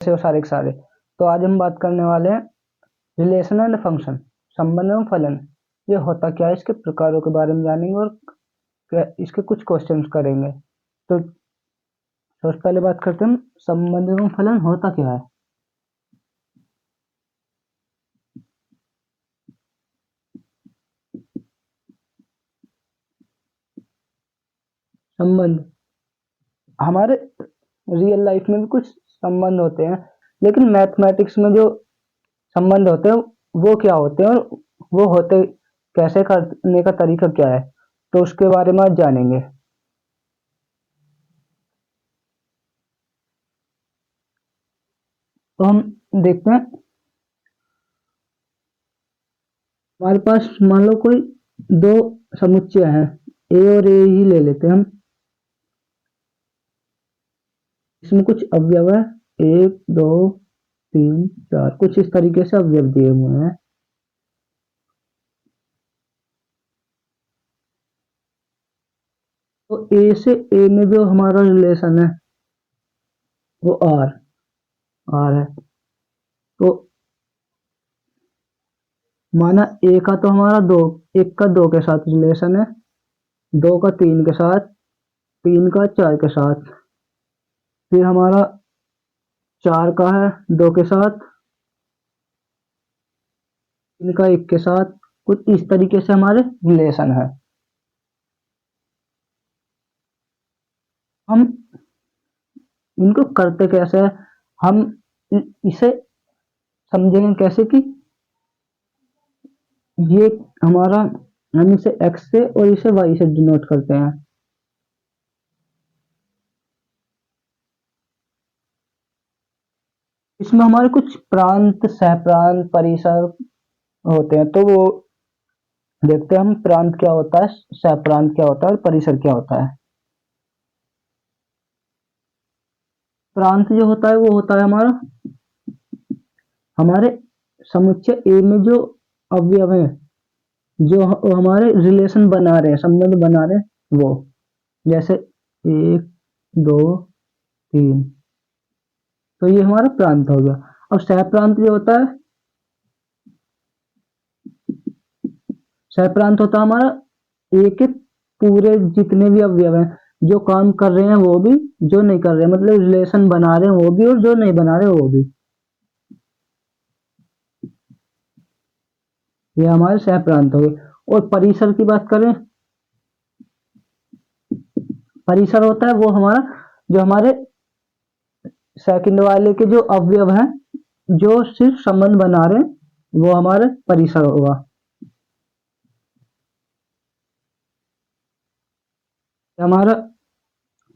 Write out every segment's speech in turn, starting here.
से वो सारे के सारे। तो आज हम बात करने वाले हैं रिलेशन एंड फंक्शन, संबंध एवं फलन। ये होता क्या है, इसके प्रकारों के बारे में जानेंगे और इसके कुछ क्वेश्चंस करेंगे। तो सबसे पहले बात करते हैं संबंध एवं फलन होता क्या है। संबंध हमारे रियल लाइफ में भी कुछ संबंध होते हैं, लेकिन मैथमेटिक्स में जो संबंध होते हैं वो क्या होते हैं और वो होते कैसे, करने का तरीका क्या है, तो उसके बारे में आज जानेंगे। तो हम देखते हैं, हमारे पास मान लो कोई दो समुच्चय हैं, ए और ए ही ले लेते हैं हम। इसमें कुछ अवयव है, एक दो तीन चार, कुछ इस तरीके से अवयव दिए हुए हैं। तो ए से ए में जो हमारा रिलेशन है वो आर आर है। तो माना ए का तो हमारा दो, एक का दो के साथ रिलेशन है, दो का तीन के साथ, तीन का चार के साथ, फिर हमारा चार का है दो के साथ, तीन का एक के साथ। कुछ इस तरीके से हमारे रिलेशन है। हम इनको करते कैसे है, हम इसे समझेंगे कैसे कि ये हमारा, हम इसे x से और इसे y से डिनोट करते हैं। इसमें हमारे कुछ प्रांत, सहप्रांत, परिसर होते हैं। तो वो देखते हैं हम, प्रांत क्या होता है, सहप्रांत क्या होता है और परिसर क्या होता है। प्रांत जो होता है वो होता है हमारा, हमारे समुच्चय ए में जो अवयव है, जो हमारे रिलेशन बना रहे हैं, संबंध बना रहे हैं, वो जैसे एक दो तीन, तो ये हमारा प्रांत हो गया। अब सह प्रांत जो होता है, सह प्रांत होता है हमारा एक एक पूरे जितने भी अवयव हैं, जो काम कर रहे हैं वो भी, जो नहीं कर रहे हैं, मतलब रिलेशन बना रहे हैं वो भी और जो नहीं बना रहे वो भी, ये हमारे सह प्रांत हो गए। और परिसर की बात करें, परिसर होता है वो हमारा, जो हमारे सेकंड वाले के जो अवयव हैं, जो सिर्फ संबंध बना रहे हैं, वो हमारे परिसर होगा। हमारा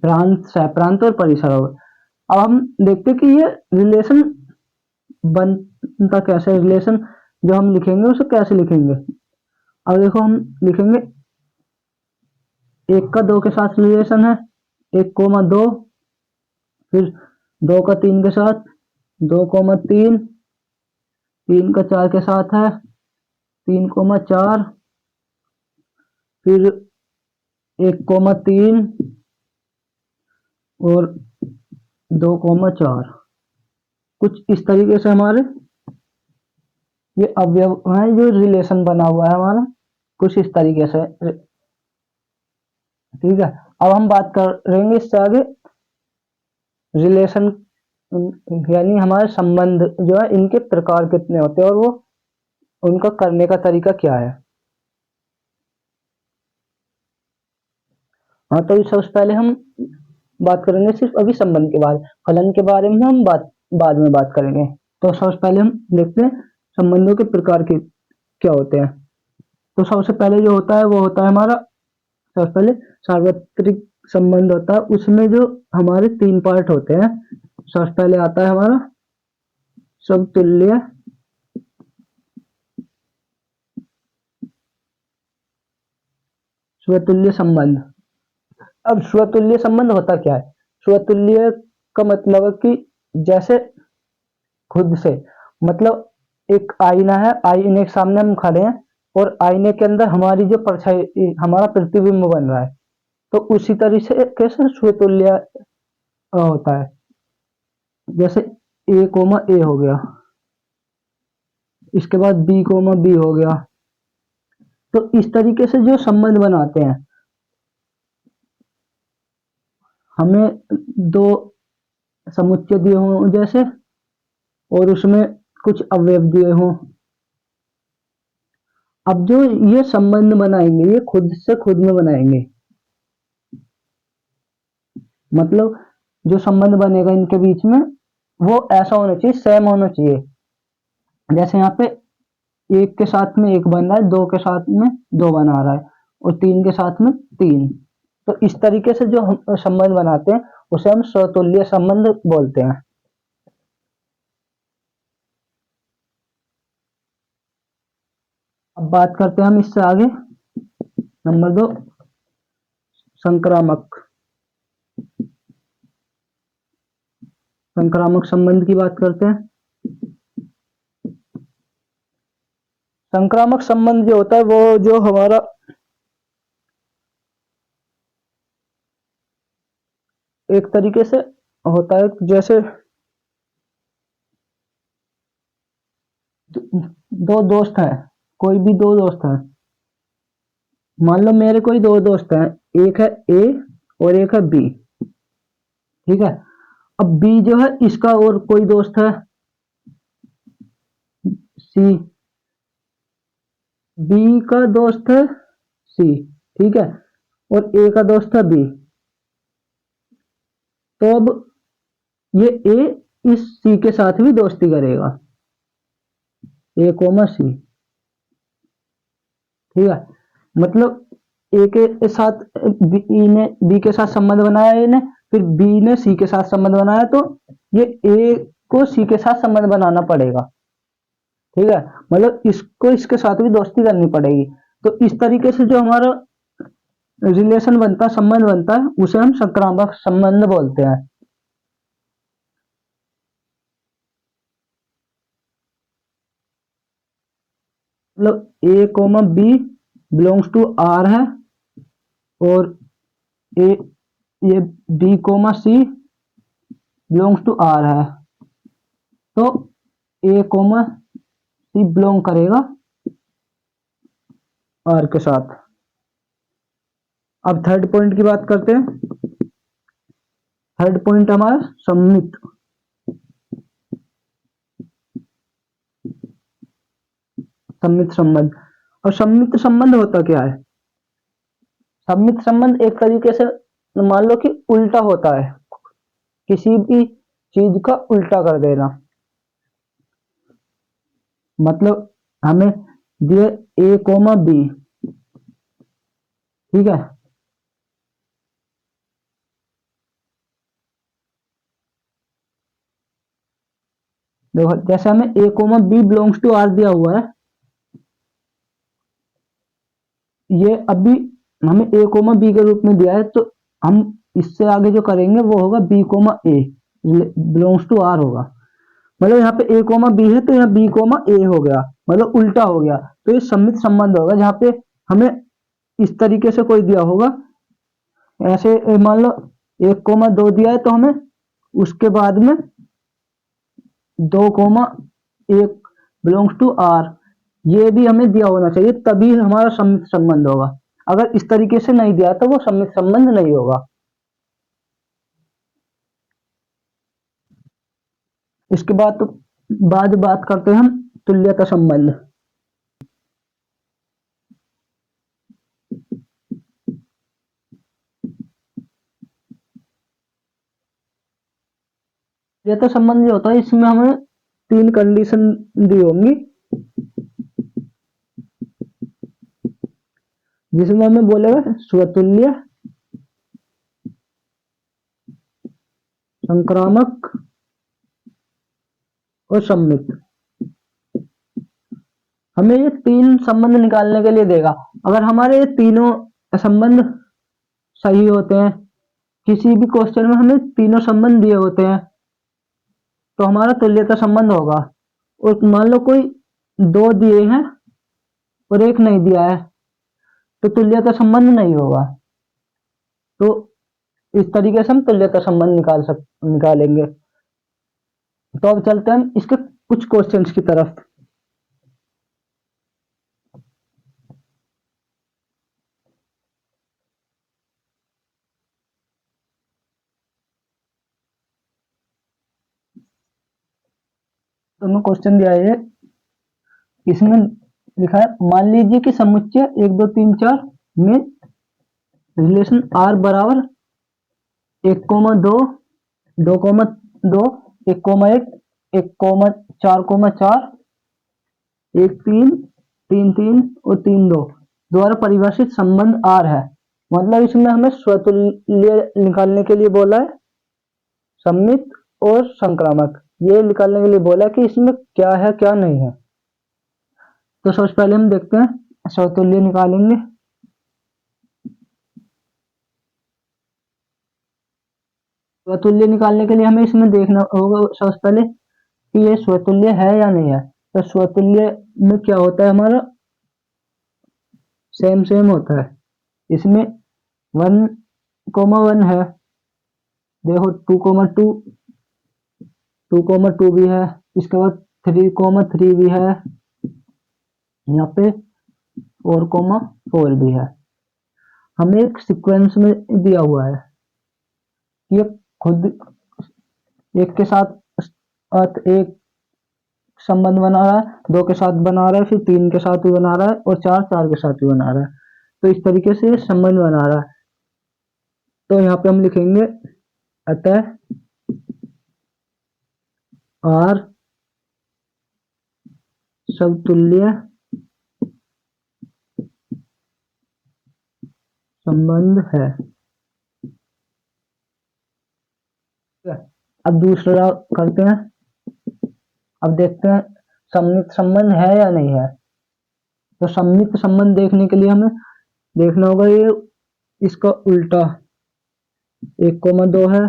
प्रांत, सह प्रांत और परिसर होगा। अब हम देखते हैं कि ये रिलेशन बनता कैसे, रिलेशन जो हम लिखेंगे उसे कैसे लिखेंगे। अब देखो हम लिखेंगे, एक का दो के साथ रिलेशन है, एक कोमा दो, फिर दो का तीन के साथ, दो कोमा तीन, तीन का चार के साथ है, तीन कोमा चार, फिर एक कोमा तीन और दो कोमा चार। कुछ इस तरीके से हमारे ये अवयव है, जो रिलेशन बना हुआ है हमारा, कुछ इस तरीके से। ठीक है, अब हम बात करेंगे इससे आगे रिलेशन, यानी हमारे संबंध जो है इनके प्रकार कितने होते हैं और वो उनका करने का तरीका क्या है। हाँ, तो सबसे पहले हम बात करेंगे सिर्फ अभी संबंध के बारे में, फलन के बारे में हम बाद में बात करेंगे। तो सबसे पहले हम देखते हैं संबंधों के प्रकार के क्या होते हैं। तो सबसे पहले जो होता है वो होता है हमारा, सबसे पहले सार्वत्रिक संबंध होता है। उसमें जो हमारे तीन पार्ट होते हैं, सबसे पहले आता है हमारा समतुल्य, स्वतुल्य संबंध। अब स्वतुल्य संबंध होता क्या है, स्वतुल्य का मतलब है कि जैसे खुद से, मतलब एक आईना है, आईने के सामने हम खड़े हैं और आईने के अंदर हमारी जो परछाई, हमारा प्रतिबिंब बन रहा है, तो उसी तरीके से कैसे स्वतुल्य होता है। जैसे ए कोमा ए हो गया, इसके बाद बी कोमा बी हो गया। तो इस तरीके से जो संबंध बनाते हैं, हमें दो समुच्चय दिए हों जैसे, और उसमें कुछ अवयव दिए हों। अब जो ये संबंध बनाएंगे ये खुद से खुद में बनाएंगे, मतलब जो संबंध बनेगा इनके बीच में वो ऐसा होना चाहिए, सेम होना चाहिए। जैसे यहाँ पे एक के साथ में एक बन रहा है, दो के साथ में दो बना रहा है, और तीन के साथ में तीन। तो इस तरीके से जो हम संबंध बनाते हैं उसे हम स्वतुल्य संबंध बोलते हैं। अब बात करते हैं हम इससे आगे, नंबर 2, संक्रामक। संक्रामक संबंध की बात करते हैं। संक्रामक संबंध जो होता है वो जो हमारा एक तरीके से होता है, जैसे दो दोस्त हैं, कोई भी दो दोस्त हैं, मान लो मेरे कोई दो दोस्त हैं, एक है ए और एक है बी, ठीक है। अब बी जो है इसका और कोई दोस्त है सी, बी का दोस्त है सी, ठीक है, और ए का दोस्त है बी। तो अब ये ए इस सी के साथ भी दोस्ती करेगा, ए कोमा सी, ठीक है। मतलब ए के साथ बी ने बी के साथ संबंध बनाया ए ने, फिर बी ने सी के साथ संबंध बनाया, तो ये ए को सी के साथ संबंध बनाना पड़ेगा, ठीक है। मतलब इसको इसके साथ भी दोस्ती करनी पड़ेगी। तो इस तरीके से जो हमारा रिलेशन बनता है, संबंध बनता है, उसे हम संक्रामक संबंध बोलते हैं। मतलब a comma b belongs to R है, और ए ये b comma c belongs to R है, तो ए कोमा सी बिलोंग करेगा आर के साथ। अब थर्ड पॉइंट की बात करते हैं। थर्ड पॉइंट हमारा सम्मित। सम्मित संबंध। और सम्मित संबंध होता क्या है? सम्मित संबंध एक तरीके से मान लो कि उल्टा होता है, किसी भी चीज का उल्टा कर देना। मतलब हमें दिए ए कोमा बी, ठीक है, देखो जैसे हमें a comma b belongs to R दिया हुआ है, ये अभी हमें ए कोमा बी के रूप में दिया है, तो हम इससे आगे जो करेंगे वो होगा B comma A belongs to R होगा। मतलब यहाँ पे ए कोमा बी है तो यहाँ बी कोमा ए हो गया, मतलब उल्टा हो गया। तो ये सम्मित संबंध होगा जहाँ पे हमें इस तरीके से कोई दिया होगा, ऐसे मान लो 1,2 दिया है, तो हमें उसके बाद में 2,1 बिलोंग्स टू आर, ये भी हमें दिया होना चाहिए, तभी हमारा सम्मित संबंध होगा। अगर इस तरीके से नहीं दिया तो वो सम्मित संबंध नहीं होगा। इसके बाद बात करते हैं हम तुल्यता संबंध। तुल्यता संबंध जो होता है इसमें हमें 3 कंडीशन दी होंगी, जिसमें हमें बोलेगा स्वतुल्य, संक्रामक और सम्मित। हमें ये 3 संबंध निकालने के लिए देगा। अगर हमारे ये तीनों संबंध सही होते हैं, किसी भी क्वेश्चन में हमें तीनों संबंध दिए होते हैं, तो हमारा तुल्यता संबंध होगा। और मान लो कोई 2 दिए हैं और 1 नहीं दिया है, तो तुल्यता संबंध नहीं होगा। तो इस तरीके से हम तुल्यता संबंध निकालेंगे। तो अब चलते हैं हम इसके कुछ क्वेश्चंस की तरफ। तो हमें क्वेश्चन दिया है, इसमें लिखा है मान लीजिए कि समुच्चय 1 2 3 4 में रिलेशन आर बराबर 1 2 2 2 1 1 4 4 1 3 3 3 और 3 2 द्वारा परिभाषित संबंध आर है। मतलब इसमें हमें स्वतुल्य निकालने के लिए बोला है, सममित और संक्रामक ये निकालने के लिए बोला है कि इसमें क्या है क्या नहीं है। तो सबसे पहले हम देखते हैं स्वतुल्य निकालेंगे। स्वतुल्य निकालने के लिए हमें इसमें देखना होगा सबसे पहले कि ये स्वतुल्य है या नहीं है। तो स्वतुल्य में क्या होता है, हमारा सेम सेम होता है। इसमें 1 1 है, देखो 2 2 भी है, इसके बाद 3 3 भी है, यहाँ पे 4 4 भी है। हमें एक सीक्वेंस में दिया हुआ है, ये खुद एक के साथ एक संबंध बना रहा है, 2 के साथ बना रहा है, फिर 3 के साथ भी बना रहा है और 4 के साथ भी बना रहा है। तो इस तरीके से संबंध बना रहा है। तो यहाँ पे हम लिखेंगे अतः आर समतुल्य संबंध है। अब दूसरा करते हैं, अब देखते हैं सममित संबंध है या नहीं है। तो सममित संबंध देखने के लिए हमें देखना होगा ये इसका उल्टा 1 2 है,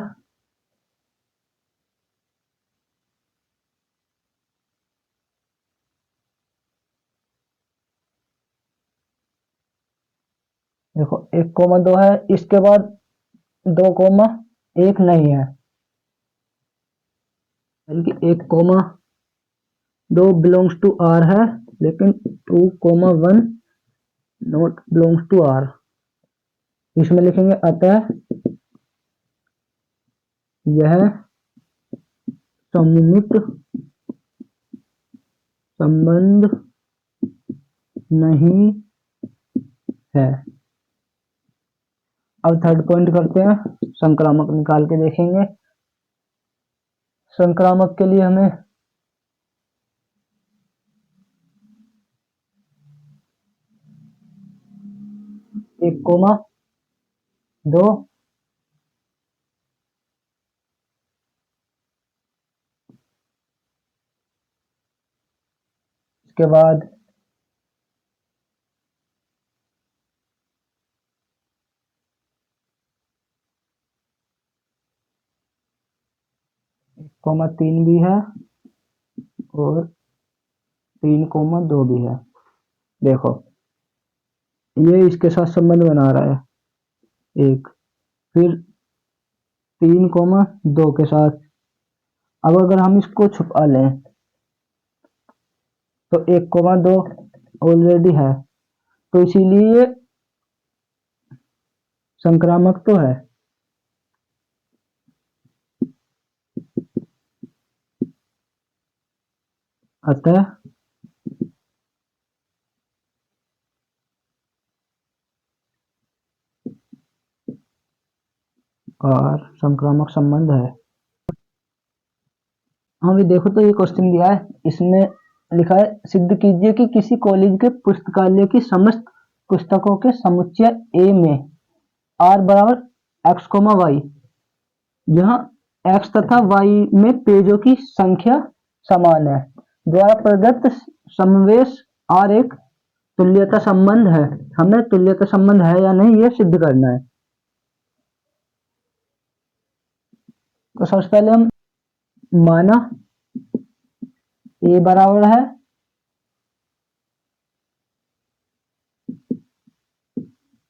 देखो 1 2 है, इसके बाद 2 1 नहीं है, बल्कि 1 2 बिलोंग्स टू आर है, लेकिन 2 1 नॉट बिलोंग्स टू आर। इसमें लिखेंगे अतः यह सममित संबंध नहीं है। अब थर्ड पॉइंट करते हैं, संक्रामक निकाल के देखेंगे। संक्रामक के लिए हमें एक कोमा 2 इसके बाद 1 3 भी है और 3 2 भी है। देखो ये इसके साथ संबंध बना रहा है एक, फिर 3 2 के साथ। अब अगर हम इसको छुपा लें तो 1 2 ऑलरेडी है, तो इसीलिए संक्रामक तो है। अतः और संक्रामक संबंध है। हाँ भी देखो, तो ये क्वेश्चन दिया है, इसमें लिखा है सिद्ध कीजिए कि किसी कॉलेज के पुस्तकालय की समस्त पुस्तकों के समुच्चय ए में आर बराबर x, y, जहां x तथा y में पेजों की संख्या समान है, द्वारा प्रदत्त समवेश आर एक तुल्यता संबंध है। हमें तुल्यता संबंध है या नहीं यह सिद्ध करना है। तो सबसे पहले हम माना ए बराबर है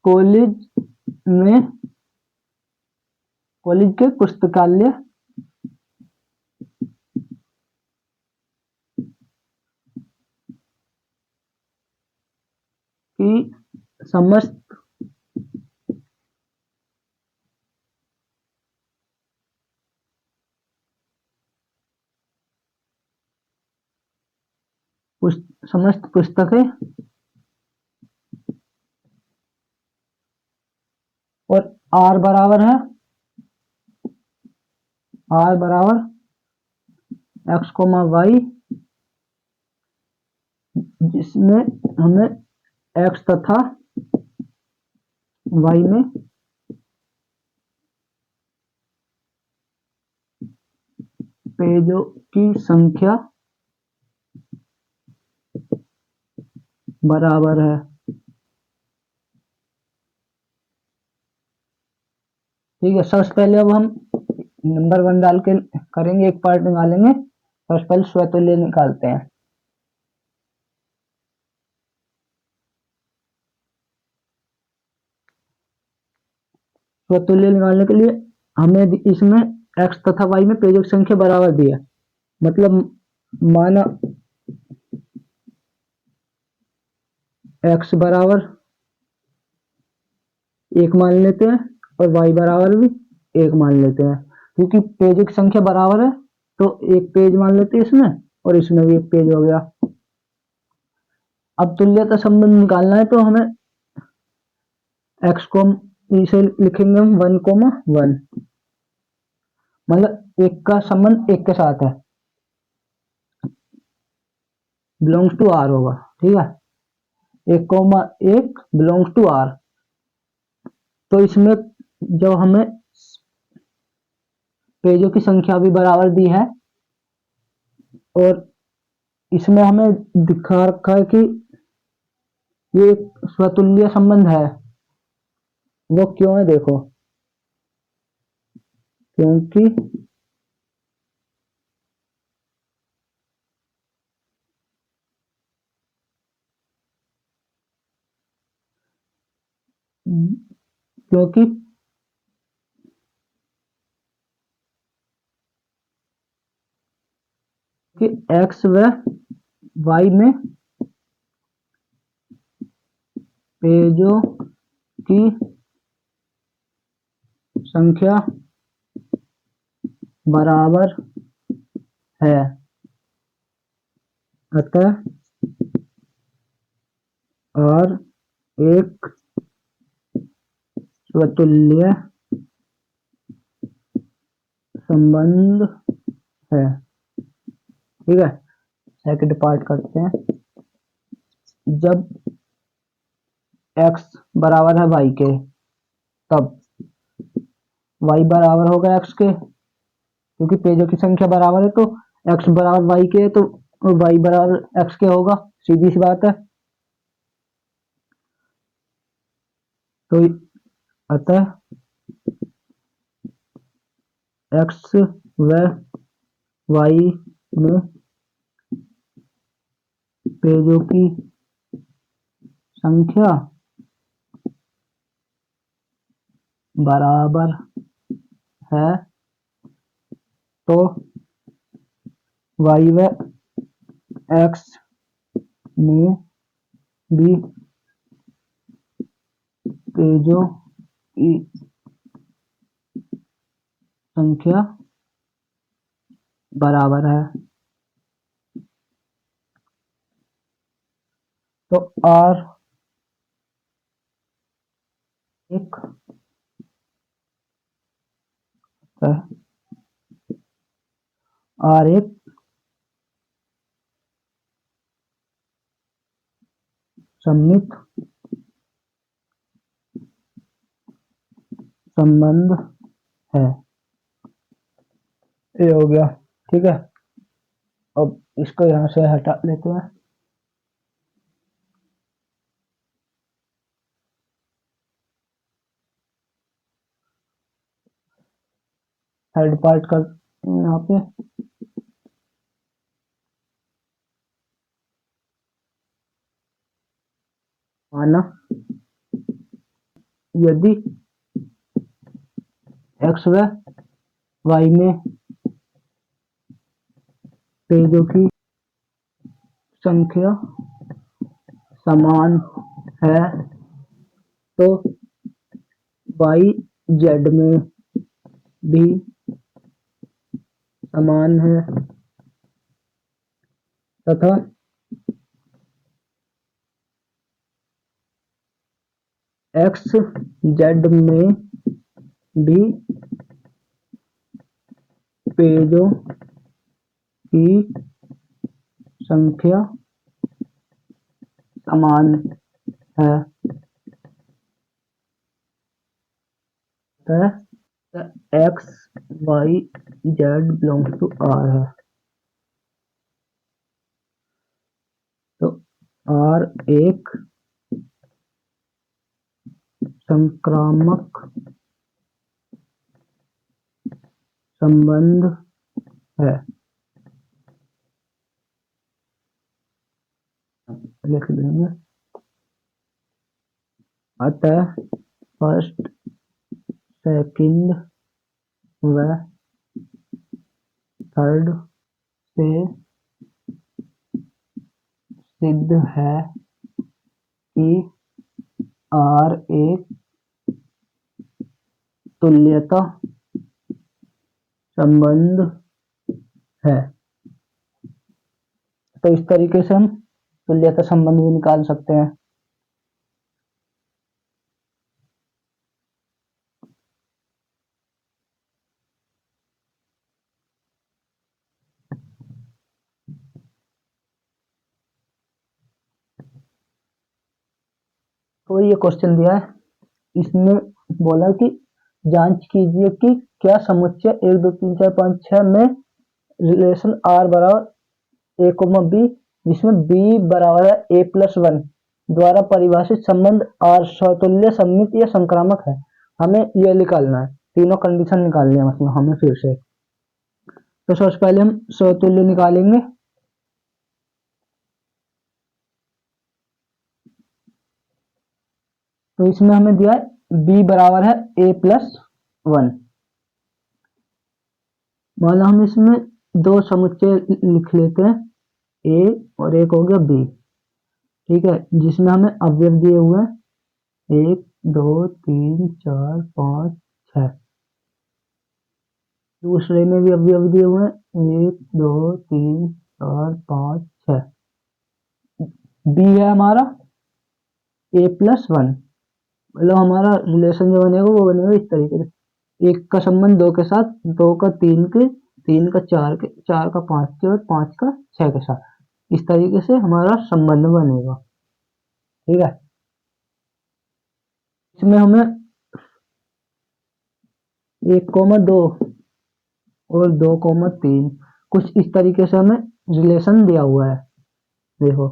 कॉलेज में, कॉलेज के पुस्तकालय की समस्त समस्त पुस्तकें और आर बराबर है, आर बराबर एक्स कोमा वाई, जिसमें हमें एक्स तथा वाई में पेजों की संख्या बराबर है। ठीक है, सबसे पहले अब हम नंबर 1 डाल के करेंगे, एक पार्ट निकालेंगे। सबसे पहले स्वतुल्य निकालते हैं। स्वतुल्य निकालने के लिए हमें इसमें x तथा y में पेजों की संख्या बराबर दी है, मतलब माना x बराबर 1 मान लेते हैं और y बराबर भी 1 मान लेते हैं, क्योंकि पेजों की संख्या बराबर है तो एक पेज मान लेते हैं इसमें, और इसमें भी एक पेज हो गया। अब तुल्यता संबंध निकालना है तो हमें x को इसे लिखेंगे हम 1,1, मतलब एक का संबंध एक के साथ है, बिलोंग्स टू आर होगा। ठीक है, 1,1 बिलोंग्स टू आर। तो इसमें जब हमें पेजों की संख्या भी बराबर दी है और इसमें हमें दिखा रखा है कि ये एक स्वतुल्य संबंध है, वो क्यों है देखो, क्योंकि क्योंकि कि x व y में पेजों की संख्या बराबर है, अतः और एक स्वतुल्य संबंध है। ठीक है, सेकंड पार्ट करते हैं। जब x बराबर है y के, तब y बराबर होगा x के, क्योंकि पेजों की संख्या बराबर है तो x बराबर y के है तो y बराबर x के होगा, सीधी सी बात है। तो अतः x व y में पेजों की संख्या बराबर है, तो y व x में भी पेजों की संख्या बराबर है। तो R एक R एक सममित संबंध है, ये हो गया। ठीक है, अब इसको यहां से हटा लेते हैं। थर्ड पार्ट कर यहाँ पे माना यदि x व y में पेजों की संख्या समान है तो वाई जेड में भी समान है तथा एक्स जेड में भी पेजों की संख्या समान है। X Y Z belongs to R है तो आर एक संक्रामक संबंध है। लिख देंगे अतः फर्स्ट सेकंड व थर्ड से सिद्ध है कि आर एक तुल्यता संबंध है। तो इस तरीके से हम तुल्यता संबंध भी निकाल सकते हैं। तो ये क्वेश्चन दिया है, इसमें बोला कि जांच कीजिए कि क्या समुच्चय 1 2 3 4 5 6 में रिलेशन आर बराबर a बी जिसमें b बराबर है a+1 द्वारा परिभाषित संबंध आर स्वतुल्य सममित या संक्रामक है। हमें यह निकालना है, तीनों कंडीशन निकालनी है मतलब हमें फिर से। तो सबसे पहले हम स्वतुल्य निकालेंगे। तो इसमें हमें दिया है b बराबर है a+1। मान लो हम इसमें दो समुच्चय लिख लेते हैं, a और एक हो गया b, ठीक है, जिसमें हमें अवयव दिए हुए हैं 1 2 3 4 5 6। दूसरे में भी अवयव दिए हुए हैं 1 2 3 4 5 6। b है हमारा a+1, मतलब हमारा रिलेशन जो बनेगा वो बनेगा इस तरीके से, एक का संबंध दो के साथ, दो का तीन के, तीन का चार के, चार का पांच के और पांच का छह के साथ। इस तरीके से हमारा संबंध बनेगा, ठीक है। इसमें हमें 1,2 और 2,3 कुछ इस तरीके से हमें रिलेशन दिया हुआ है। देखो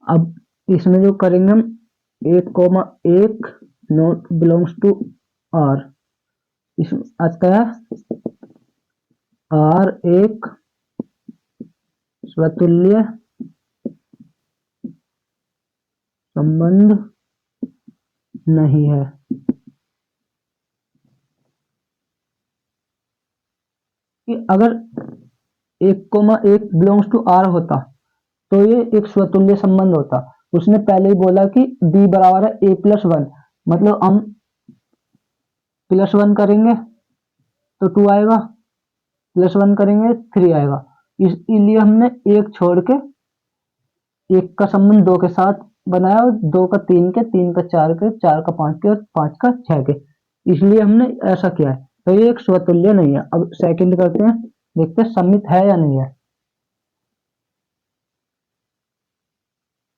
अब इसमें जो करेंगे हम 1,1 नॉट बिलोंग्स टू आर, इसमें आता है आर एक स्वतुल्य संबंध नहीं है। कि अगर 1,1 बिलोंग्स टू आर होता तो ये एक स्वतुल्य संबंध होता। उसने पहले ही बोला कि b बराबर है a+1, मतलब हम +1 करेंगे तो 2 आएगा, +1 करेंगे 3 आएगा। इसलिए हमने एक छोड़ के एक का संबंध दो के साथ बनाया और दो का तीन के, तीन का चार के, चार का पांच के और पांच का छह के, इसलिए हमने ऐसा किया है। तो ये एक स्वतुल्य नहीं है। अब सेकंड करते हैं, देखते हैं सममित है या नहीं है।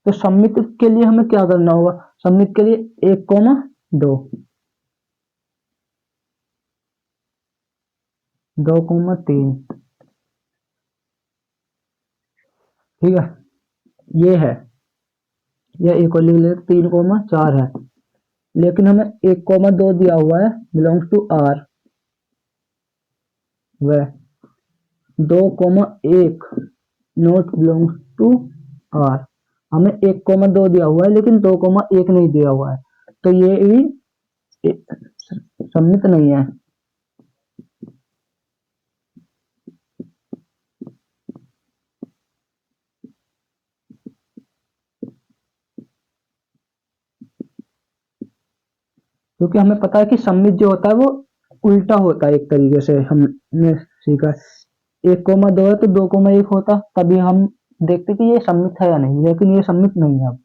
तो सममित के लिए हमें क्या करना होगा, सममित के लिए 1,2 2,3, ठीक है, ये है, यह एक और लिख ले 3,4 है, लेकिन हमें 1,2 दिया हुआ है बिलोंग्स टू आर व 2,1 नॉट बिलोंग्स टू आर। हमें 1,2 दिया हुआ है लेकिन 2,1 नहीं दिया हुआ है, तो ये भी सम्मित नहीं है। क्योंकि हमें पता है कि सममित जो होता है वो उल्टा होता है, एक तरीके से हमने सीखा। 1,2 है तो 2,1 होता, तभी हम देखते कि ये सममित है या नहीं, लेकिन ये सममित नहीं है। अब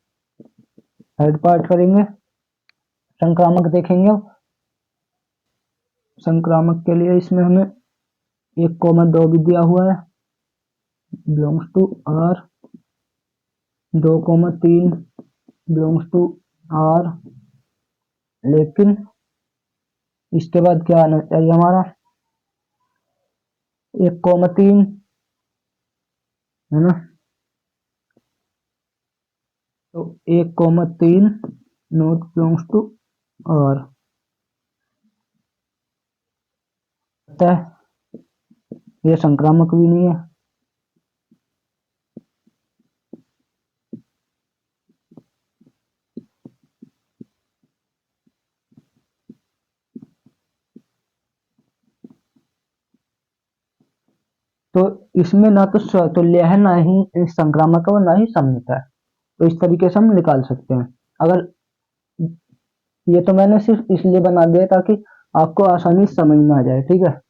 थर्ड पार्ट करेंगे, संक्रामक देखेंगे। अब संक्रामक के लिए इसमें हमें 1,2 भी दिया हुआ है, belongs to R, 2,3 belongs to R, लेकिन इसके बाद क्या आना चाहिए हमारा, 1,3 है ना, तो 1,3 नॉट बिलोंग्स टू आर, ये संक्रामक भी नहीं है। तो इसमें ना तो स्वतुल्य है, ना ही संक्रामक है, और ना ही सममित है। तो इस तरीके से हम निकाल सकते हैं। अगर ये तो मैंने सिर्फ इसलिए बना दिया ताकि आपको आसानी से समझ में आ जाए, ठीक है।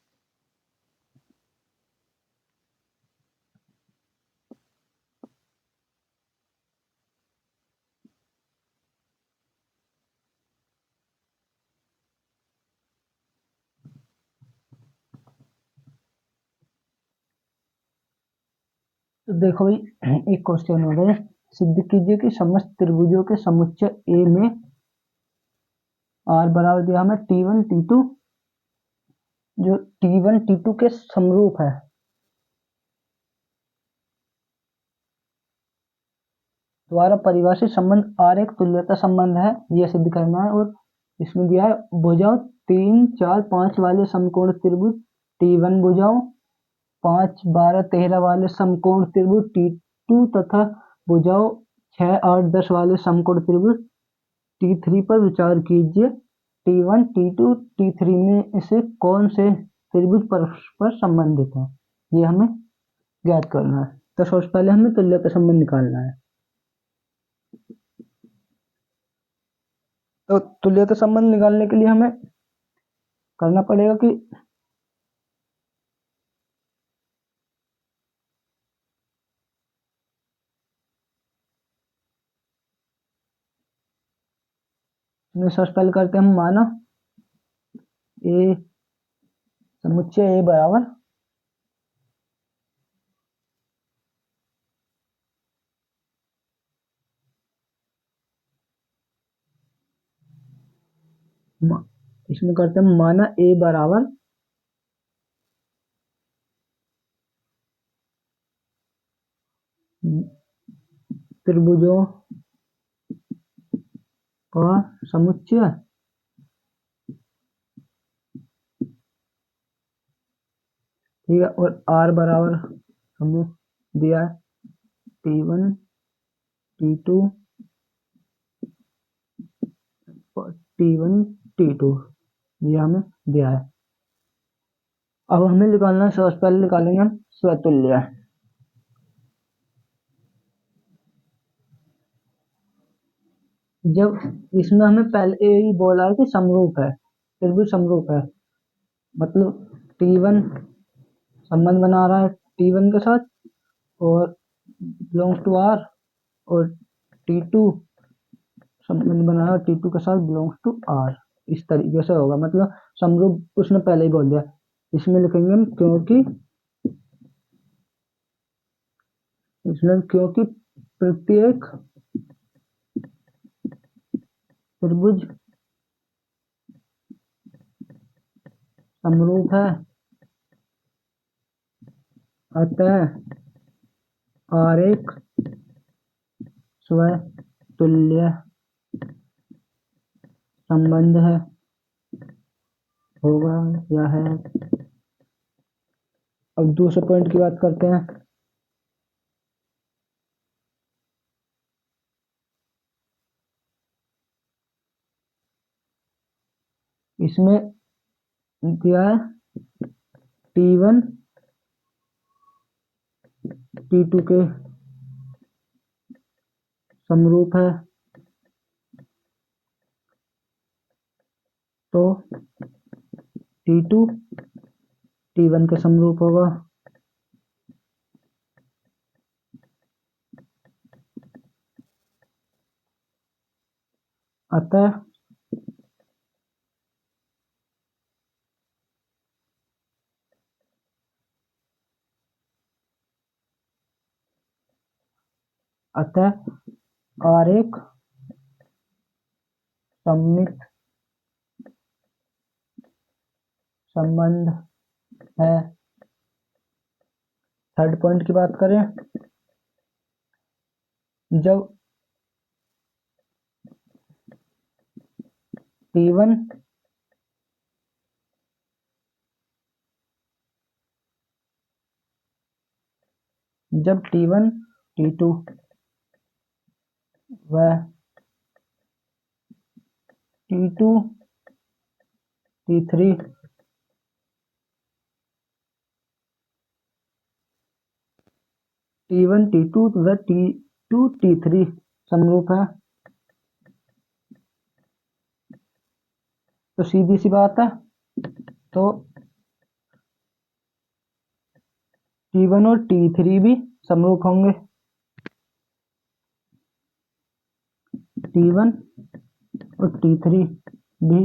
तो देखो भाई, एक क्वेश्चन हो रहा है, सिद्ध कीजिए कि समस्त त्रिभुजों के समुच्चय ए में आर बराबर दिया हमें T1 T2, जो T1 T2 के समरूप है। द्वारा परिभाषित संबंध आर एक तुल्यता संबंध है, यह सिद्ध करना है। और इसमें दिया है भुजाओं 3, 4, 5 वाले समकोण त्रिभुज T1 भुजाओं 5, 12, 13 वाले समकोण त्रिभुज T2 तथा भुजाओं 6, 8, 10 वाले समकोण त्रिभुज T3 पर विचार कीजिए। T1 T2 T3 में से कौन से त्रिभुज परस्पर संबंधित है, ये हमें ज्ञात करना है। तो सबसे पहले हमें तुल्यता संबंध निकालना है। तो तुल्यता संबंध निकालने के लिए हमें करना पड़ेगा कि सबसे पहले करते हैं हम माना ए समुच्चय ए बराबर इसमें करते हैं माना ए बराबर त्रिभुजों का समुच्चय ठीक है, और आर बराबर हमें दिया है T1 T2 T1 T2, ये हमें दिया है। अब हमें निकालना है, सबसे पहले निकालेंगे हम स्वतुल्य। जब इसमें हमें पहले ही बोला है कि समरूप है, फिर भी समरूप है, मतलब T1 संबंध बना रहा है T1 के साथ, और बिलोंग्स टू आर, और T2 संबंध बना रहा है T2 के साथ बिलोंग्स टू आर। इस तरीके से होगा, मतलब समरूप उसने पहले ही बोल दिया। इसमें लिखेंगे हम क्योंकि प्रत्येक त्रिभुज समरूप है, अतः आर एक स्वतुल्य संबंध है, होगा या है। अब दूसरे पॉइंट की बात करते हैं। इसमें दिया है T1 T2 के समरूप है, तो T2 T1 के समरूप होगा। अतः आरेख सममित संबंध है। थर्ड पॉइंट की बात करें, जब T1 T2 व T2 T3 T1 T2 व T2 T3 समरूप है, तो सीधी सी बात है, तो T1 और T3 भी समरूप होंगे। T1 और T3 भी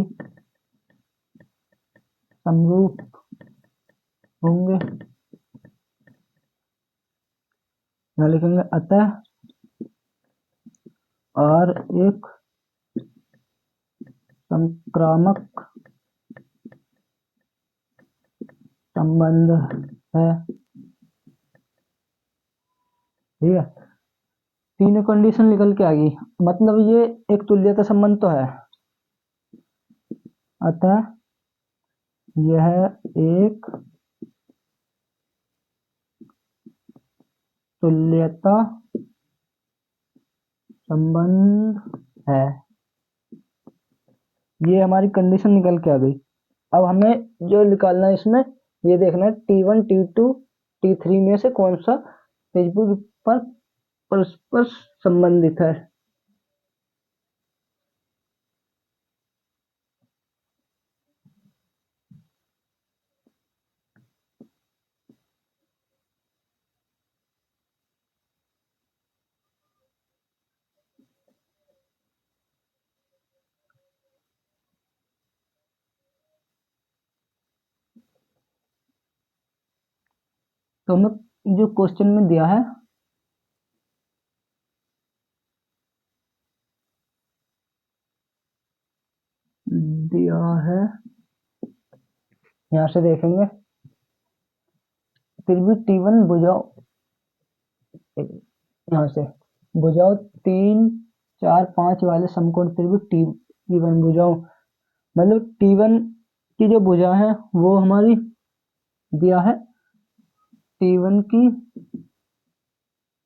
समरूप होंगे। यहाँ लिखेंगे अतः R एक संक्रामक संबंध है। ठीक है, तीनों कंडीशन निकल के आ गई, मतलब ये एक तुल्यता संबंध तो है। अतः यह एक तुल्यता संबंध है। ये हमारी कंडीशन निकल के आ गई। अब हमें जो निकालना है इसमें, ये देखना है T1 T2 T3 में से कौन सा त्रिभुज पर परस्पर संबंधित है। तो हमें जो क्वेश्चन में दिया है, यहाँ से देखेंगे त्रिभुज T1 भुजाओं, यहाँ से भुजाओं 3 4 5 वाले समकोण त्रिभुज T1 भुजाओं, मतलब T1 की जो भुजा है वो हमारी दिया है, T1 की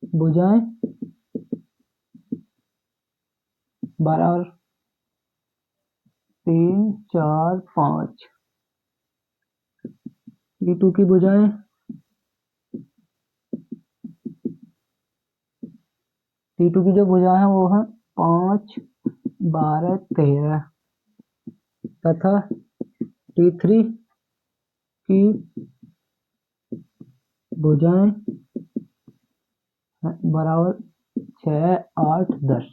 भुजाएं बराबर 3 4 5, T2 की भुजाएं T2 की जो भुजा है वो है 5 12 13, तथा T3 की भुजाएं बराबर 6 8 10।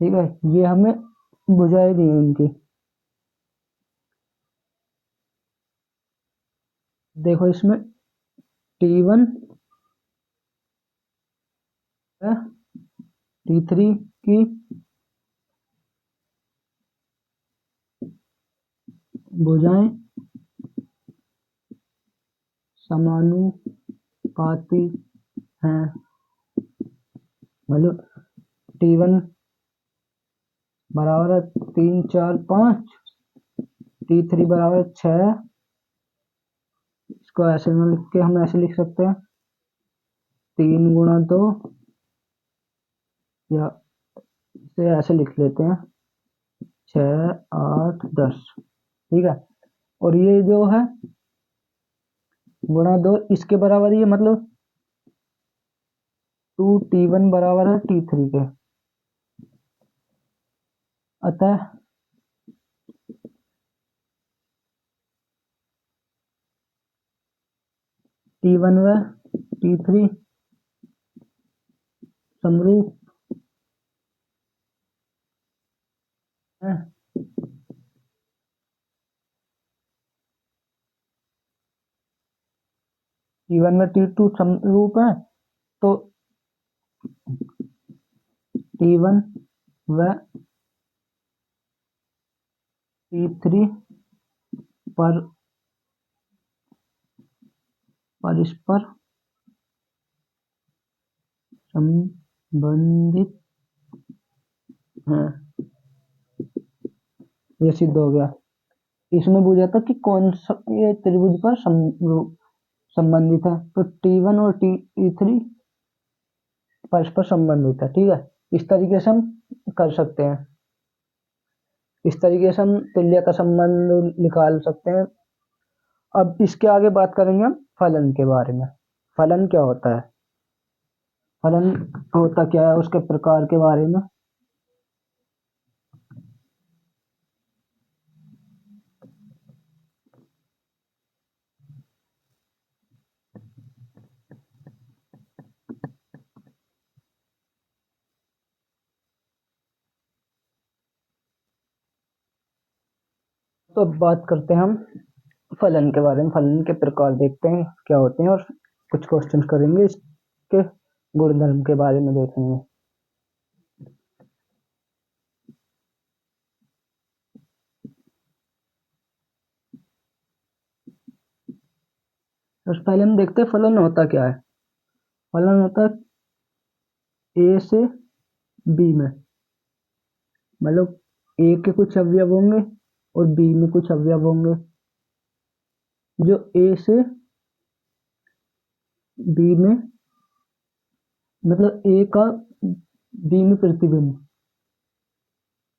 ठीक है, ये हमें भुजाएं दी हैं इनकी। देखो इसमें T1 T3 की भुजाएं समानुपाती हैं, मतलब T1 बराबर है 3 4 5, T3 बराबर 6, इसको ऐसे में लिख के हम ऐसे लिख सकते हैं 3 गुणा 2, या इसे ऐसे लिख लेते हैं 6 8 10। ठीक है, और ये जो है गुणा 2 इसके बराबर ही है, मतलब 2T1 बराबर है T3 के। अतः T1 व T3 समरूप है। T1 व T2 समरूप है, तो T1 व T3 परस्पर संबंधित हैं। ये सिद्ध हो गया। इसमें पूछा था कि कौन सा ये त्रिभुज पर संबंधित है, तो T1 और T3 परस्पर संबंधित है। ठीक है, इस तरीके से हम कर सकते हैं, इस तरीके से हम तुल्य का संबंध निकाल सकते हैं। अब इसके आगे बात करेंगे हम फलन के बारे में। फलन क्या होता है, फलन होता क्या है, उसके प्रकार के बारे में। तो अब बात करते हैं हम फलन के बारे में। फलन के प्रकार देखते हैं क्या होते हैं, और कुछ क्वेश्चन करेंगे, इसके गुणधर्म के बारे में देखेंगे। तो पहले हम देखते हैं फलन होता क्या है। फलन होता है ए से बी में, मतलब ए के कुछ अवयव होंगे और बी में कुछ अवयव होंगे। जो ए से बी में, मतलब ए का बी में प्रतिबिंब,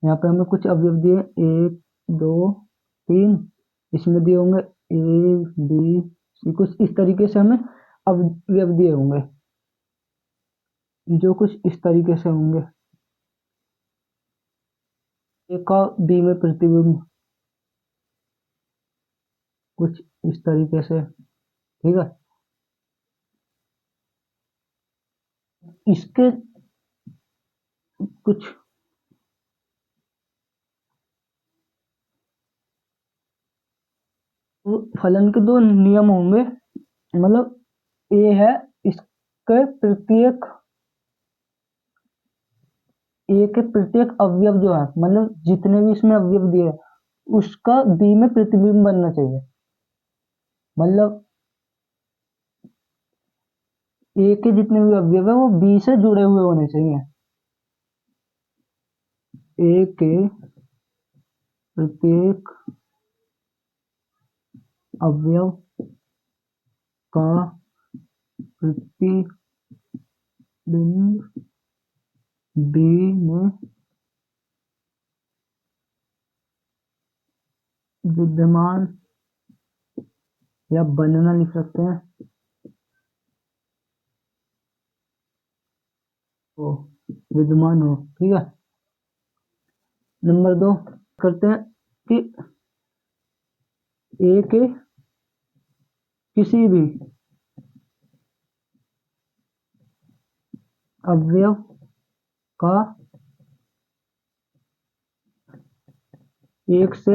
यहाँ पे हमें कुछ अवयव दिए 1 2 3, इसमें दिए होंगे ए बी सी, कुछ इस तरीके से हमें अवयव दिए होंगे, जो कुछ इस तरीके से होंगे। ए का बी में प्रतिबिंब कुछ इस तरीके से। ठीक है, इसके कुछ फलन के दो नियम होंगे, मतलब ए है, इसके प्रत्येक ए के प्रत्येक अवयव जो है, मतलब जितने भी इसमें अवयव दिए उसका बी में प्रतिबिंब बनना चाहिए। मतलब ए के जितने भी अवयव है वो बी से जुड़े हुए होने चाहिए। ए के प्रत्येक अवयव का प्रतिबिंब बी में विद्यमान या बनना लिख सकते हैं, तो विद्यमान हो। ठीक है, नंबर 2 करते हैं कि ए के किसी भी अवयव का एक से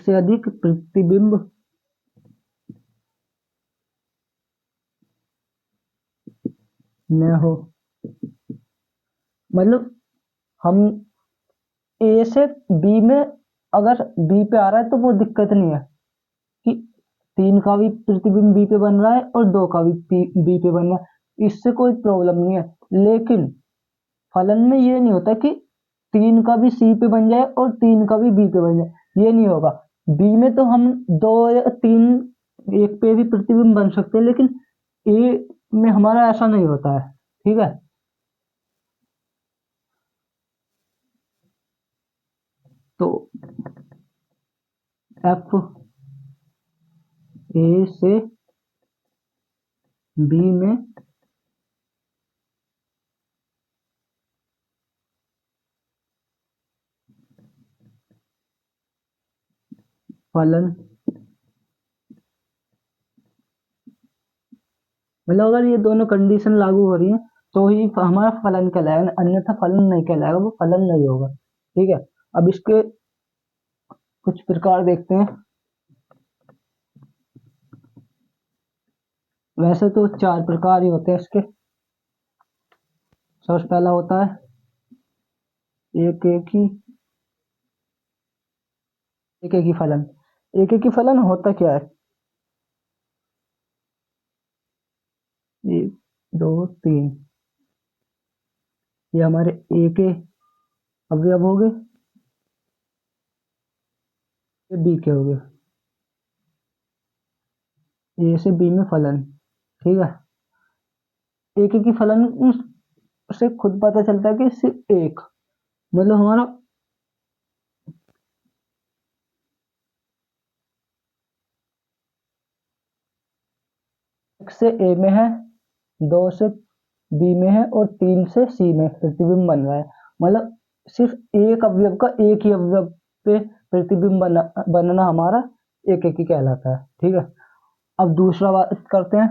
अधिक प्रतिबिंब न हो। मतलब हम ए से बी में, अगर बी पे आ रहा है तो वो दिक्कत नहीं है कि 3 का भी प्रतिबिंब बी पे बन रहा है और 2 का भी बी पे बन रहा है, इससे कोई प्रॉब्लम नहीं है। लेकिन फलन में ये नहीं होता कि 3 का भी सी पे बन जाए और 3 का भी बी पे बन जाए, ये नहीं होगा। बी में तो हम 2 या 3 एक पे भी प्रतिबिंब बन सकते हैं, लेकिन ए में हमारा ऐसा नहीं होता है। ठीक है, तो एफ ए से बी में फलन, मतलब अगर ये दोनों कंडीशन लागू हो रही है तो ही हमारा फलन कहलाएगा, अन्यथा फलन नहीं कहलाएगा, वो फलन नहीं होगा। ठीक है, अब इसके कुछ प्रकार देखते हैं। वैसे तो चार प्रकार ही होते हैं इसके। सबसे पहला होता है एक एक ही एक एक ही फलन। एक एक ही फलन होता क्या है? एक, दो, तीन, ये हमारे ए के अवयव हो गए, ये बी के हो गए, ए से बी में फलन। ठीक है, एक एक ही फलन से खुद पता चलता है कि सिर्फ एक, मतलब हमारा एक से ए में है, दो से बी में है और तीन से सी में प्रतिबिंब बन रहा है। मतलब सिर्फ एक अवयव का एक ही अवयव पे प्रतिबिंब बनना हमारा एक एक ही कहलाता है। ठीक है, अब दूसरा बात करते हैं।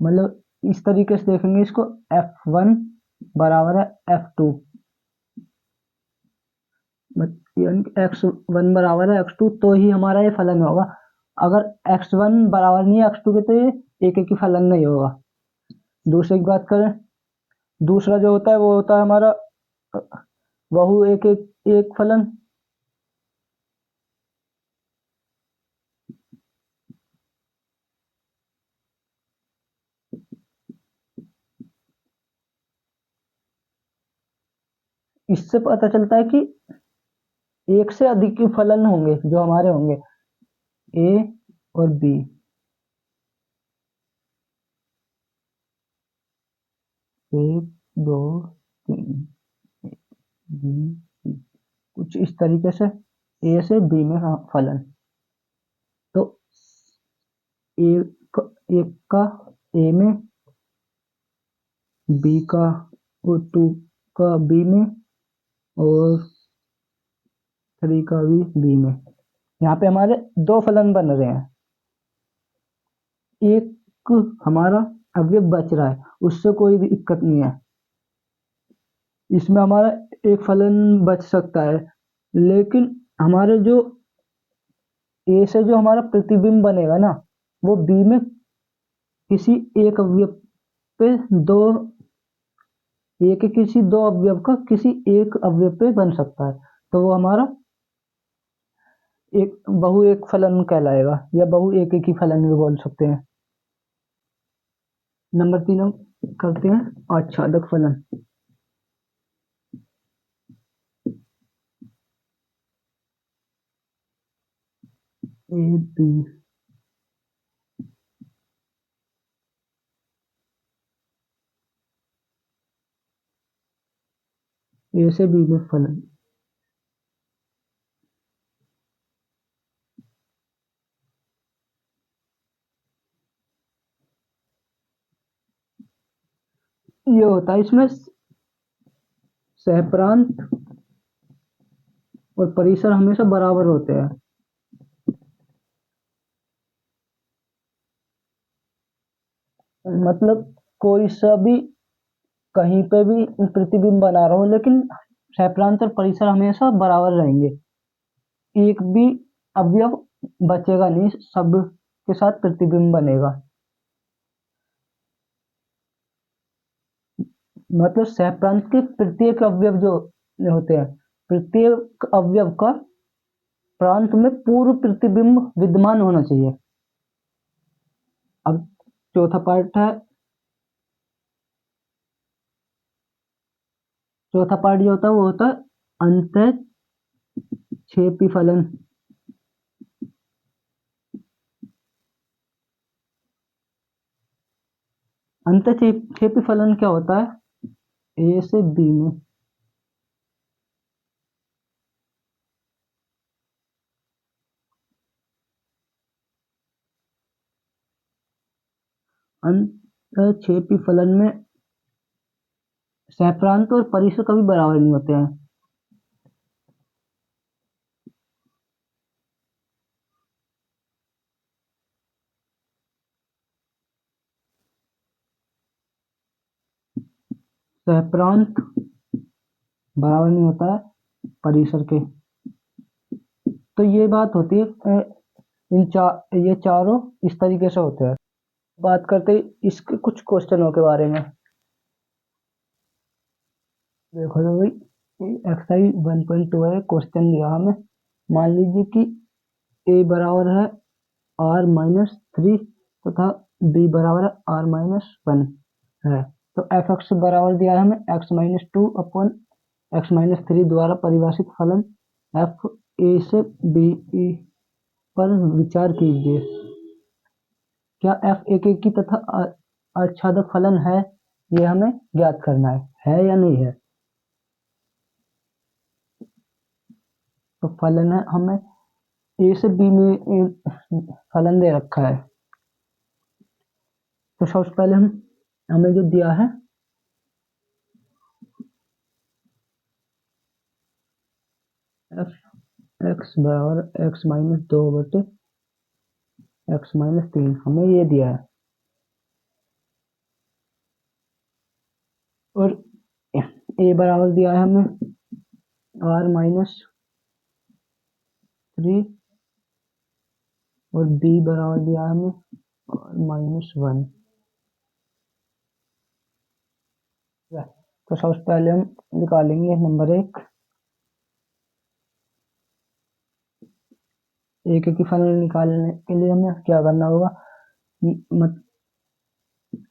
मतलब इस तरीके से देखेंगे इसको, F1 बराबर है F2, X1 बराबर है X2 तो ही हमारा ये फलन होगा। अगर X1 बराबर नहीं है X2 के तो ये एक एक ही फलन नहीं होगा। दूसरे की बात करें, दूसरा जो होता है वो होता है हमारा बहु एक एक एक फलन। इससे पता चलता है कि एक से अधिक फलन होंगे जो हमारे होंगे ए और बी। एक, दो, तीन, बी, सी, कुछ इस तरीके से ए से बी में फलन। तो एक एक का ए में, बी का और टू का बी में और थ्री का भी बी में। यहाँ पे हमारे दो फलन बन रहे हैं, एक हमारा अवयव बच रहा है, उससे कोई भी दिक्कत नहीं है। इसमें हमारा एक फलन बच सकता है, लेकिन हमारे जो ए से जो हमारा प्रतिबिंब बनेगा ना, वो बी में किसी एक अवयव पे दो, ए के किसी दो अवयव का किसी एक अवयव पे बन सकता है, तो वो हमारा एक बहु एक फलन कहलाएगा, या बहु एक एक ही फलन भी बोल सकते हैं। नंबर 3 हम करते हैं आच्छादक फलन। ए बी, ए से बी में फलन। ये होता है इसमें सहप्रांत और परिसर हमेशा बराबर होते हैं। मतलब कोई सा भी कहीं पे भी प्रतिबिंब बना रहा हो, लेकिन सहप्रांत और परिसर हमेशा बराबर रहेंगे, एक भी अवयव बचेगा नहीं, सब के साथ प्रतिबिंब बनेगा। मतलब सहप्रांत के प्रत्येक अवयव जो होते हैं, प्रत्येक अवयव का प्रांत में पूर्व प्रतिबिंब विद्यमान होना चाहिए। अब चौथा पार्ट है, चौथा पार्ट जो होता है वो होता है अंतःक्षेपी फलन। अंतःक्षेपी फलन क्या होता है? ए से बी में अंतःक्षेपी फलन में सहप्रांत और परिसर कभी बराबर नहीं होते हैं। सहप्रांत बराबर नहीं होता है परिसर के। तो ये बात होती है ये चारों इस तरीके से होते हैं। बात करते हैं इसके कुछ क्वेश्चनों के बारे में। देखो तो भाई एक्सरसाइज 1.2 है, क्वेश्चन दिया हमें। मान लीजिए कि ए बराबर है r-3 तथा b बराबर है r-1 है। तो एफ एक्स बराबर दिया है हमें x-2 अपॉन x-3 द्वारा परिभाषित फलन एफ ए से बी पर विचार कीजिए। क्या एफ एक की तथा आच्छादक फलन है, ये हमें ज्ञात करना है या नहीं है। तो फलन है, हमें ए से बी में फलन दे रखा है। तो सबसे पहले हमें जो दिया है एफ एक्स बराबर x-2 बटे x-3 हमें ये दिया है। और ए बराबर दिया है हमें r-3 और बी बराबर दिया है हमें r-1। तो सबसे पहले हम निकालेंगे नंबर 1। एक की फलन निकालने के लिए हमें क्या करना होगा,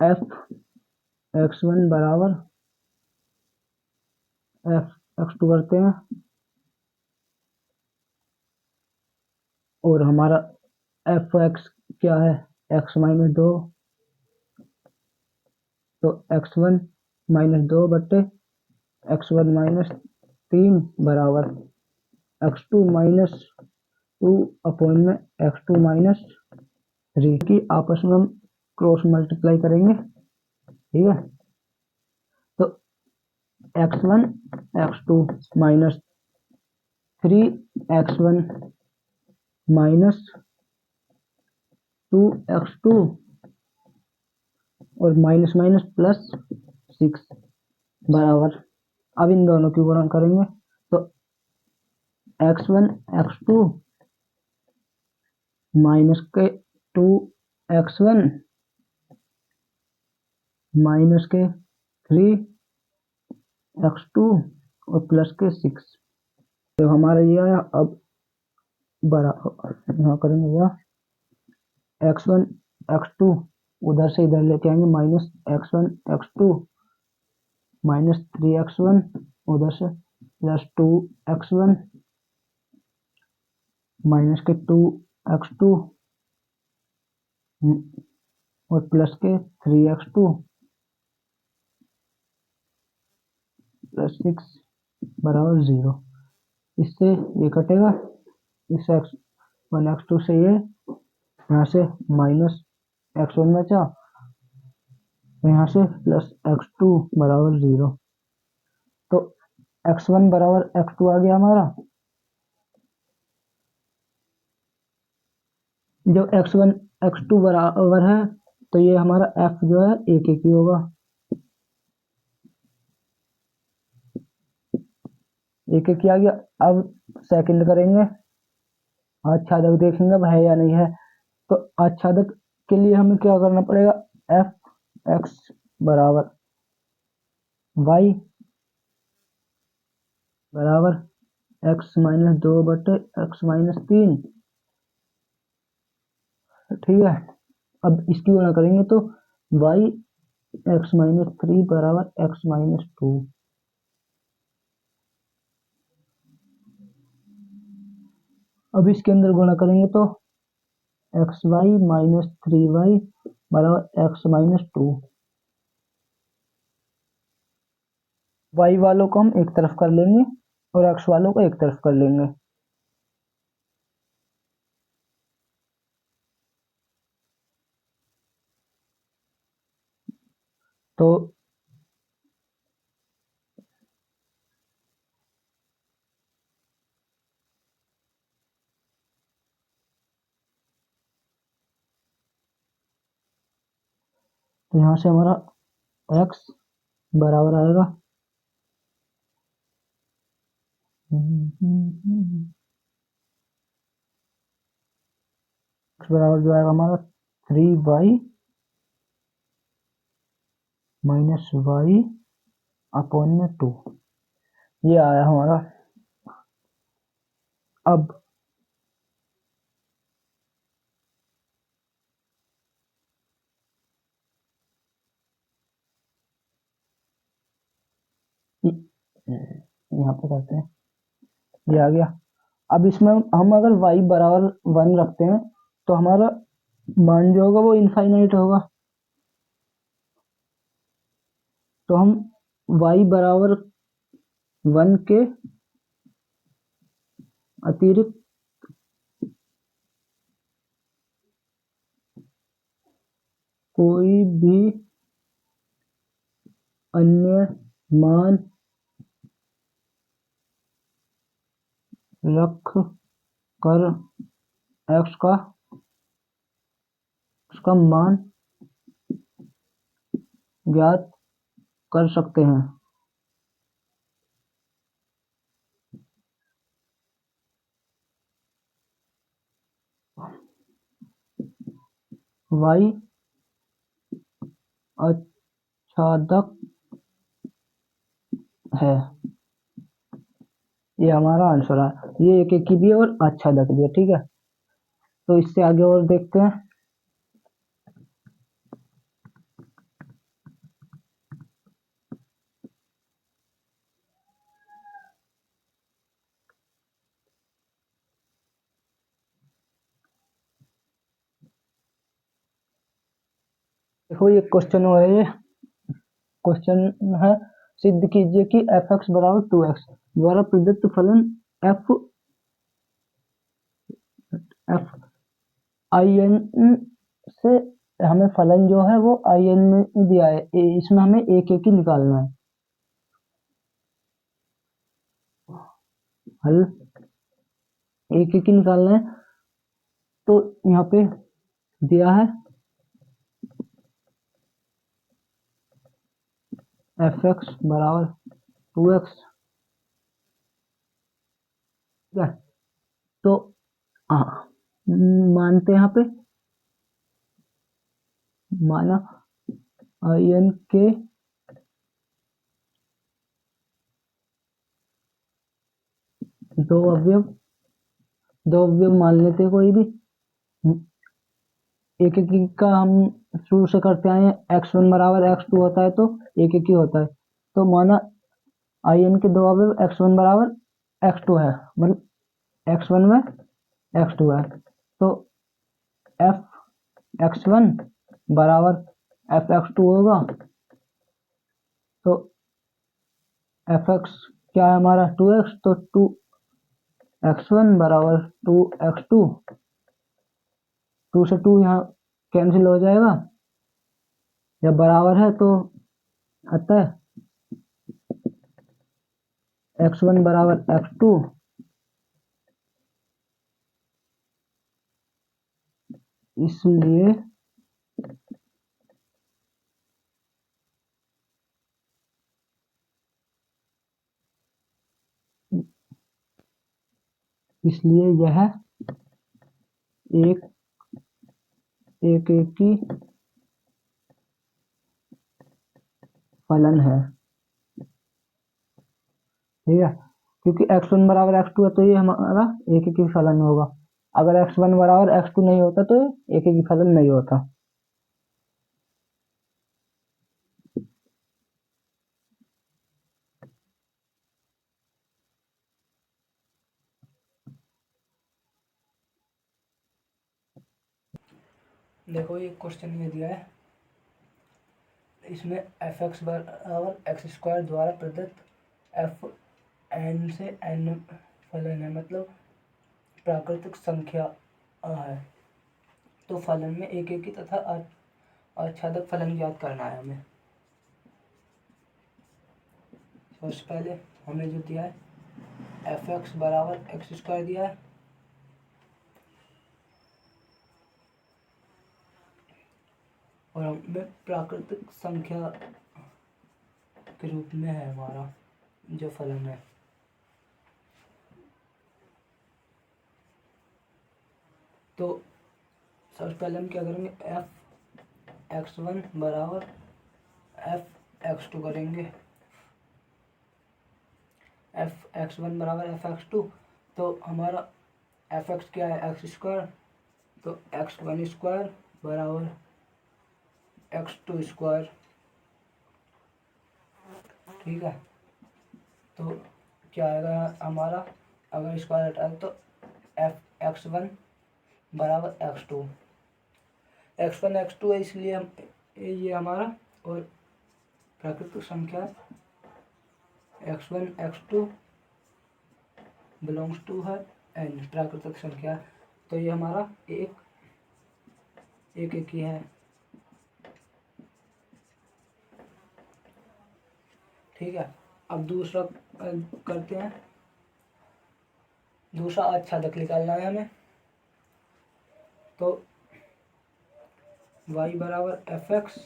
एफ x1 बराबर एफ x2 करते हैं और हमारा एफ एक्स क्या है x-2। तो x1-2 बटे x1-3 बराबर x2-2 अपॉन में x2-3 की आपस में हम क्रॉस मल्टीप्लाई करेंगे। ठीक है, तो x1 x2 minus 3x1 minus 2x2 और माइनस माइनस प्लस 6 बराबर, अब इन दोनों की गुणा करेंगे। तो x1 x2 माइनस के 2x1 माइनस के 3x2 और प्लस के 6। तो हमारा ये आया। अब बराबर यहाँ करेंगे या x1 x2 उधर से इधर लेके आएंगे, minus x1 x2 minus 3x1 उधर से प्लस 2x1 माइनस के 2x2 और प्लस के 3x2 प्लस 6 बराबर 0। इससे ये कटेगा, इस x1 x2 से ये यहाँ से माइनस x1 बचा, यहाँ से प्लस x2 बराबर 0। तो x1 बराबर x2 आ गया हमारा। जब x1 x2 बराबर है तो ये हमारा f जो है एक ही होगा। एक आ गया। अब सेकंड करेंगे, आच्छादक देखेंगे अब है या नहीं है। तो आच्छादक के लिए हमें क्या करना पड़ेगा, एफ एक्स बराबर वाई बराबर x-2 बटे x-3। ठीक है, अब इसकी गुणा करेंगे तो y x-3 बराबर x-2। अब इसके अंदर गुणा करेंगे तो xy-3y बराबर x-2। y वालों को हम एक तरफ कर लेंगे और x वालों को एक तरफ कर लेंगे। तो यहाँ से हमारा x बराबर आएगा बराबर जो आएगा हमारा 3y माइनस वाई अपॉन में 2। ये आया हमारा। अब यहाँ पे करते हैं, ये आ गया। अब इसमें हम अगर y बराबर 1 रखते हैं तो हमारा मान जो होगा वो इनफाइनाइट होगा। तो हम y बराबर 1 के अतिरिक्त कोई भी अन्य मान रख कर x का मान ज्ञात कर सकते हैं। y आच्छादक है, ये हमारा आंसर है। ये एक की भी है और आच्छादक भी है, ठीक है। तो इससे आगे और देखते हैं। देखो ये क्वेश्चन हो रहा है, क्वेश्चन है सिद्ध कीजिए कि एफ एक्स बराबर 2x द्वारा प्रदत्त फलन एफ एफ आई एन से हमें फलन जो है वो आई एन में दिया है, इसमें हमें एक एक ही निकालना है। हल एक एक ही निकालना है। तो यहाँ पे दिया है एफ एक्स बराबर 2x, ठीक है। तो हाँ, मानते हैं यहाँ पे, माना आई एन के दो अवयव मान लेते हैं कोई भी। एक एक का हम शुरू से करते आए हैं, x1 बराबर x2 होता है तो एक एक ही होता है। तो माना आई एन के दो अवयव x1 बराबर x2 है, मतलब x1 में x2 है। तो एफ x1 बराबर एफ x2 होगा। तो एफ एक्स क्या है हमारा 2x, तो 2x1 बराबर 2x2, 2 से 2 यहाँ कैंसिल हो जाएगा, जब बराबर है तो आता है x1 बराबर x2, इसलिए यह एक एक ही फलन है, ठीक है। क्योंकि x1 बराबर x2 है तो ये हमारा एक ही फलन होगा। अगर x1 बराबर x2 नहीं होता तो एक ही फलन नहीं होता। देखो ये क्वेश्चन में दिया है, इसमें एफ एक्स बराबर एक्स स्क्वायर द्वारा प्रदत्त एफ एन से एन फलन है, मतलब प्राकृतिक संख्या है। तो फलन में एक एक ही तथा आच्छादक फलन ज्ञात करना है हमें। सबसे पहले हमें जो दिया है एफ एक्स बराबर एक्स स्क्वायर दिया है, और हमें प्राकृतिक संख्या के रूप में है हमारा जो फलन है। तो सबसे पहले हम क्या करेंगे, f(x1) बराबर f(x2) करेंगे। f(x1) बराबर f(x2), तो हमारा f(x) क्या है, x², तो x1² बराबर x2²। ठीक है, तो क्या आएगा हमारा, अगर स्क्वायर हटाए तो f(x1) बराबर x2। x1 x2 है, इसलिए हम ये हमारा, और प्राकृतिक संख्या x1 x2 बिलोंग्स टू है n, प्राकृतिक संख्या, तो ये हमारा एक ही है। ठीक है, अब दूसरा करते हैं। दूसरा आच्छादक निकालना है हमें, तो y बराबर f(x)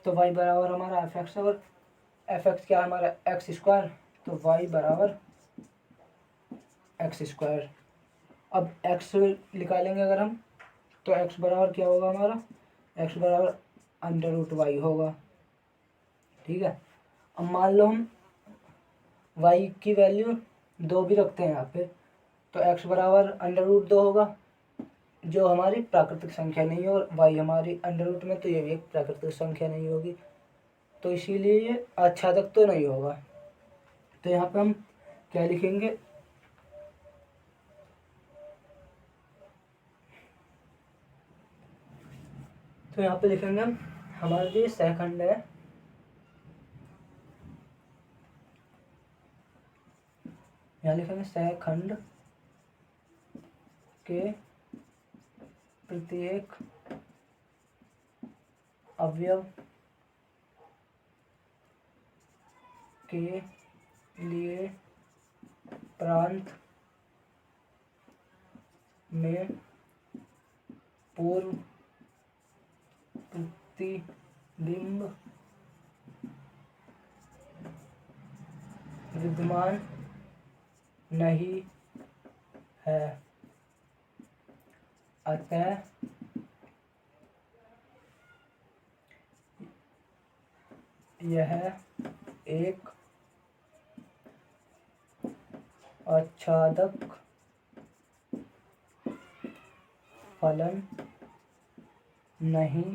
तो y बराबर हमारा f(x) और f(x) क्या है हमारा x², तो y बराबर x²। अब x निकालेंगे अगर हम, तो x बराबर क्या होगा हमारा, x बराबर √y होगा। ठीक है, अब मान लो हम y की वैल्यू 2 भी रखते हैं यहाँ पे, तो x बराबर √2 होगा, जो हमारी प्राकृतिक संख्या नहीं है, और y हमारी √ में, तो ये भी एक प्राकृतिक संख्या नहीं होगी, तो इसीलिए ये आच्छादक तो नहीं होगा। तो यहाँ पे हम क्या लिखेंगे, तो यहाँ पे लिखेंगे हम, हमारा जो सहखंड है, यहाँ लिखेंगे सहखंड के प्रत्येक अवयव के लिए प्रांत में पूर्व प्रतिबिंब विद्यमान नहीं है, अतः यह एक आच्छादक फलन नहीं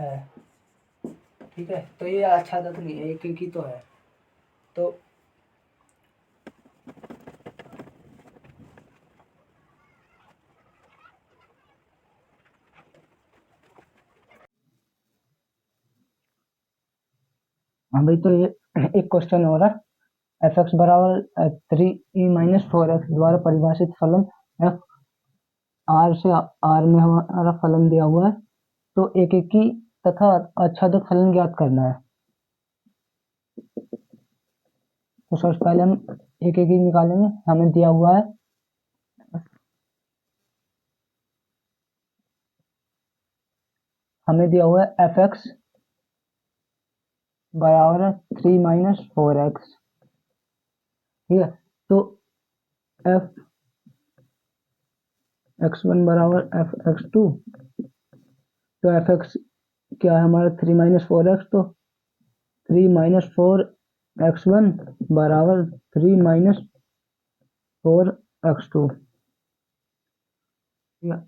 है। ठीक है, तो ये आच्छादक नहीं है, एक ही तो है। तो हाँ भाई, तो ये एक क्वेश्चन हो रहा है, f(x) बराबर 3e-4x द्वारा परिभाषित फलन f r से r में हमारा फलन दिया हुआ है, तो एक ही तथा आच्छादक फलन ज्ञात करना है। तो सबसे पहले हम एक ही निकालेंगे, हमें दिया हुआ है f(x) बराबर 3-4x। ठीक है, तो f(x1) बराबर f(x2), तो f(x) क्या है हमारा 3-4x, तो 3-4x1 बराबर 3-4x2।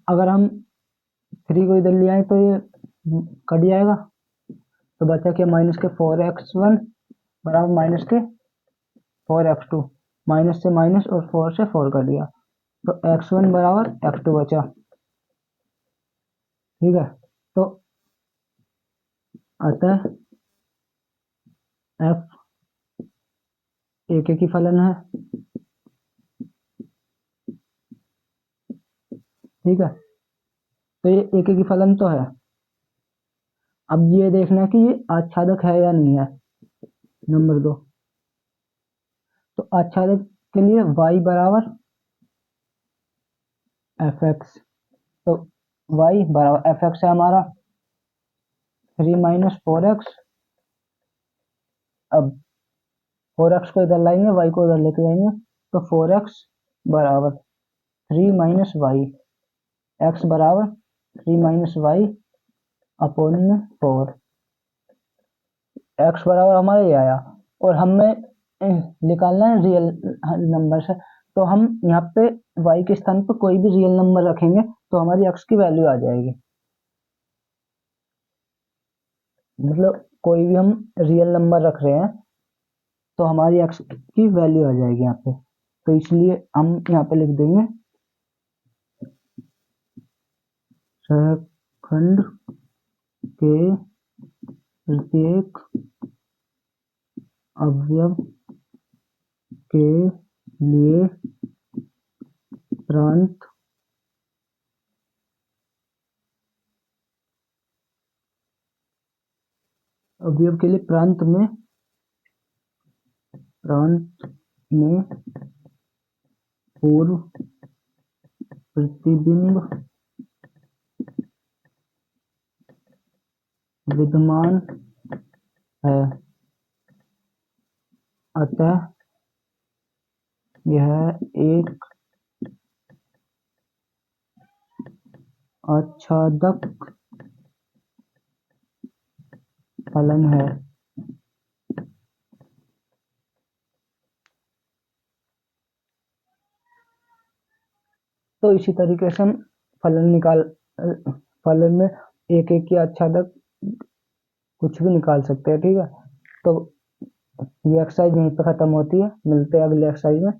अगर हम 3 को इधर ले आए तो ये कट जाएगा, तो बचा क्या, -4x1 बराबर -4x2, माइनस से माइनस और 4 से 4 कट गया, तो x1 बराबर x2 बचा। ठीक है, तो अतः f एक ही फलन है। ठीक है, तो ये एक ही फलन तो है। अब ये देखना कि ये आच्छादक है या नहीं है, नंबर 2। तो आच्छादक के लिए y बराबर एफ एक्स, तो वाई बराबर एफ एक्स है हमारा 3 - 4x। अब 4x को इधर लाएंगे, वाई को इधर लेके जाएंगे, तो 4x बराबर 3 - y, x बराबर 3 - y अपॉन में 4। x बराबर हमारा ये आया, और हमें निकालना है रियल नंबर से, तो हम यहाँ पे y के स्थान पर कोई भी रियल नंबर रखेंगे तो हमारी x की वैल्यू आ जाएगी। मतलब कोई भी हम रियल नंबर रख रहे हैं तो हमारी x की वैल्यू आ जाएगी यहाँ पे, तो इसलिए हम यहाँ पे लिख देंगे खंड के प्रत्येक अवयव के लिए प्रांत अवयव के लिए प्रांत में पूर्व प्रतिबिंब विद्यमान है, अतः यह एक आच्छादक फलन है। तो इसी तरीके से हम फलन में एक एक की आच्छादक कुछ भी निकाल सकते हैं। ठीक है, तो ये एक्सरसाइज यहीं पे खत्म होती है, मिलते हैं अगले एक्सरसाइज में।